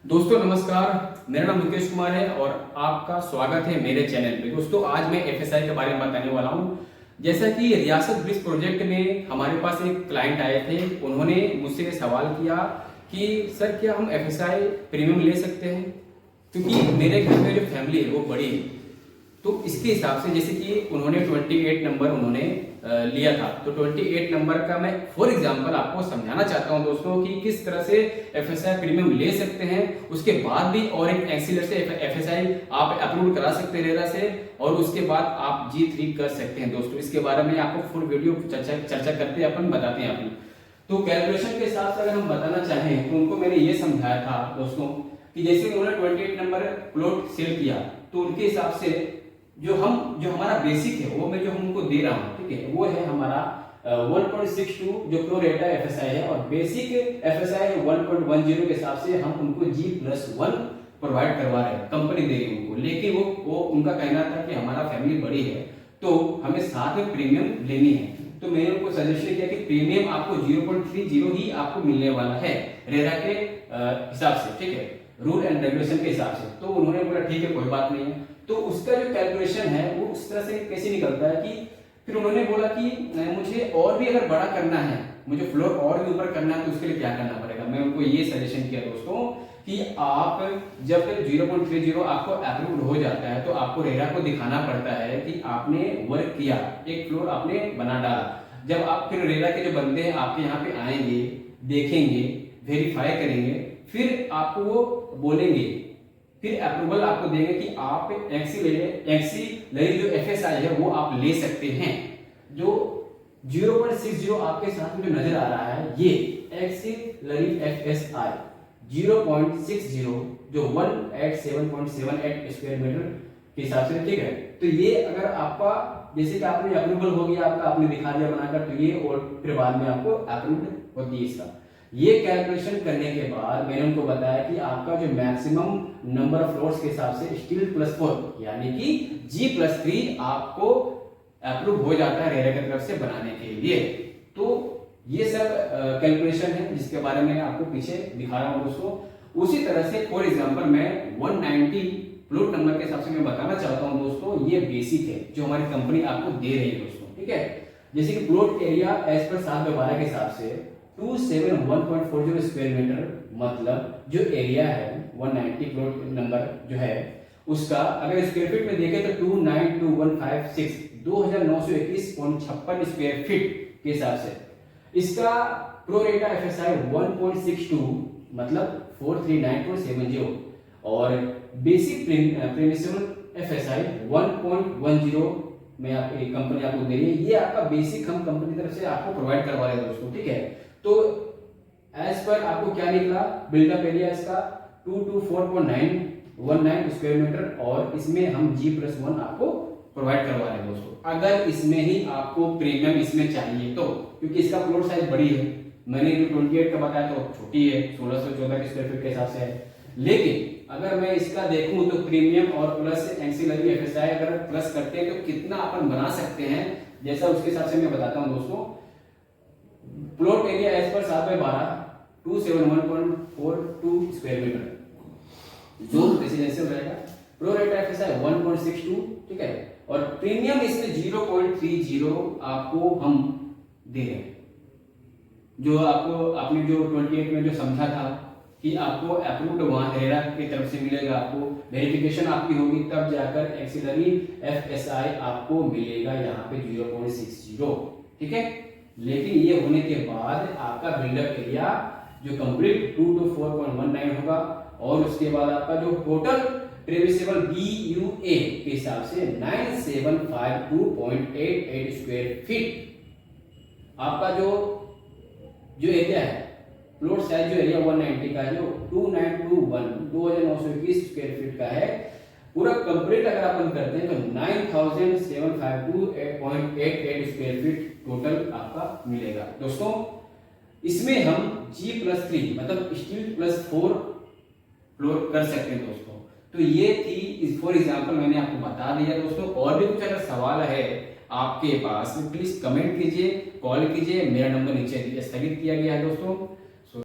दोस्तों नमस्कार, मेरा नाम मुकेश कुमार है और आपका स्वागत है मेरे चैनल पे। दोस्तों आज मैं एफएसआई के बारे में बताने वाला हूँ। जैसा कि रियासत ब्रिज प्रोजेक्ट में हमारे पास एक क्लाइंट आए थे, उन्होंने मुझसे सवाल किया कि सर क्या हम एफएसआई प्रीमियम ले सकते हैं, क्योंकि मेरे घर में जो फैमिली है वो बड़ी है। तो इसके हिसाब से जैसे कि उन्होंने 28 नंबर लिया था, तो 28 नंबर का मैं फॉर एग्जांपल आपको समझाना चाहता हूं दोस्तों कि किस तरह से एफएसआई प्रीमियम ले सकते हैं। उसके बाद भी और एक एक्सीलर से एफएसआई आप अप्रूव करा सकते हैं रेरा से, और उसके बाद आप G3 कर सकते हैं। दोस्तों इसके बारे में आपको फुल वीडियो चर्चा करते हैं, अपन बताते हैं आपको। तो कैलकुलेशन के हिसाब से अगर हम बताना चाहें तो उनको मैंने ये समझाया था दोस्तों कि जैसे उन्होंने 28 नंबर प्लॉट सेल किया, तो उनके हिसाब से जो हमारा बेसिक है वो मैं जो हमको दे रहा हूँ, ठीक है, वो है हमारा 1.62 जो प्रो रेटा एफएसआई है, और बेसिक एफएसआई है 1.10 के हिसाब से हम उनको G+1 प्रोवाइड करवा रहे हैं, कंपनी दे रही है उनको। लेकिन वो उनका कहना था कि हमारा फैमिली बड़ी है तो हमें साथ में प्रीमियम लेनी है। तो मैंने उनको सजेशन किया कि प्रीमियम आपको 0.30 ही आपको मिलने वाला है रेरा के हिसाब से, ठीक है, रूल एंड रेगुलेशन के हिसाब से। तो उन्होंने बोला ठीक है कोई बात नहीं है। तो उसका जो कैलकुलेशन है वो उस तरह से कैसे निकलता है कि फिर उन्होंने बोला कि मुझे और भी अगर बड़ा करना है, मुझे फ्लोर और भी ऊपर करना है, तो उसके लिए क्या करना पड़ेगा। मैं उनको ये सजेशन किया दोस्तों कि आप जब 0.30 आपको अप्रूव्ड हो जाता है तो आपको रेरा को दिखाना पड़ता है कि आपने वर्क किया, एक फ्लोर आपने बना डाला। जब आप फिर रेरा के जो बंदे हैं आपके यहाँ पे आएंगे, देखेंगे, वेरीफाई करेंगे, फिर आपको वो बोलेंगे, फिर अप्रूवल आपको देंगे कि आप एक्सीलरी जो एफएसआई है वो आप ले सकते हैं। जो 0.60 आपके साथ में जो नजर आ रहा है ये एक्सीलरी एफएसआई 0.60 जो 187.78 स्क्वायर मीटर के हिसाब से, ठीक है। तो ये अगर आपका जैसे कि आपने अप्रूवल हो गया आपका, आपने दिखा दिया बनाकर, तो ये और फिर बाद में आपको अप्रूव्ड होती है इसका। ये कैलकुलेशन करने के बाद मैंने उनको बताया कि आपका जो मैक्सिमम नंबर ऑफ फ्लोर्स के हिसाब से स्टील +4 यानी कि G+3 आपको अप्रूव हो जाता है रेरा की तरफ से बनाने के लिए। तो ये सब कैलकुलेशन है जिसके बारे में आपको पीछे दिखा रहा हूं दोस्तों। उसी तरह से फॉर एग्जांपल मैं 190 प्लॉट नंबर के हिसाब से मैं बताना चाहता हूं दोस्तों, ये बेसिक है जो हमारी कंपनी आपको दे रही है दोस्तों, ठीक है। जैसे कि प्लॉट एरिया एज पर 7/12 के हिसाब से 271.40 स्क्वायर मीटर, मतलब जो एरिया है 190 प्लॉट नंबर जो है उसका अगर स्क्वायर फीट में देखें तो 292,156 2921.56 स्क्वायर फीट के हिसाब से इसका प्रो रेटा एफएसआई 1.62 मतलब 439.70, और बेसिक प्रीमियम एफएसआई 1.10 में आपकी कंपनी आपको दे रही है। ये आपका बेसिक हम कंपनी की तरफ से आपको प्रोवाइड करवा रहे हैं दोस्तों, ठीक है। तो एज पर आपको क्या निकला, बिल्डअप एरिया इसका 224.919 स्क्वायर मीटर, और इसमें हम G+1 आपको प्रोवाइड करवा रहे हैं दोस्तों। अगर इसमें ही आपको प्रीमियम इसमें चाहिए तो, क्योंकि इसका फ्लोर साइज बड़ी है, मैंने जो 28 का बताया तो छोटी है, 1614 के स्क्वायर फीट के हिसाब से है। लेकिन अगर मैं इसका देखूं तो प्रीमियम और प्लस एक्सीलरी एफएसआई अगर प्लस करते हैं तो कितना अपन बना सकते हैं, जैसा उसके हिसाब से मैं बताता हूं दोस्तों। Plot area as per 7/12 271.42 square metre जो रेजिडेंशियल रहेगा, प्रो रेटा एफएसआई 1.62, ठीक है, और प्रीमियम इसमें 0.30 आपको हम दे रहे हैं। जो आपको आपने जो 28 में जो समझा था कि आपको अप्रूव्ड वहां रेरा की तरफ से मिलेगा, आपको वेरिफिकेशन आपकी होगी तब जाकर एक्सीलरी एफएसआई आपको मिलेगा यहाँ पे 0.60, ठीक है। लेकिन ये होने के बाद आपका बिल्डअप एरिया जो कंप्लीट 224.19 होगा, और उसके बाद आपका जो टोटल प्रेमिसेबल BUA के हिसाब से 9752.88 स्क्वायर फीट आपका जो एरिया है, प्लॉट साइज जो एरिया 190 का जो 2921 स्क्वायर फीट का है, पूरा कंप्लीट अगर अपन करते हैं तो 9752.88 स्क्वायर फीट टोटल आपका मिलेगा दोस्तों। इसमें हम G+3 मतलब स्टील +4 फ्लोर कर सकते हैं दोस्तों। तो ये थी फॉर एग्जांपल मैंने आपको बता दिया दोस्तों। और भी कुछ अगर सवाल है आपके पास प्लीज कमेंट कीजिए, कॉल कीजिए, मेरा नंबर नीचे स्थगित किया गया है दोस्तों।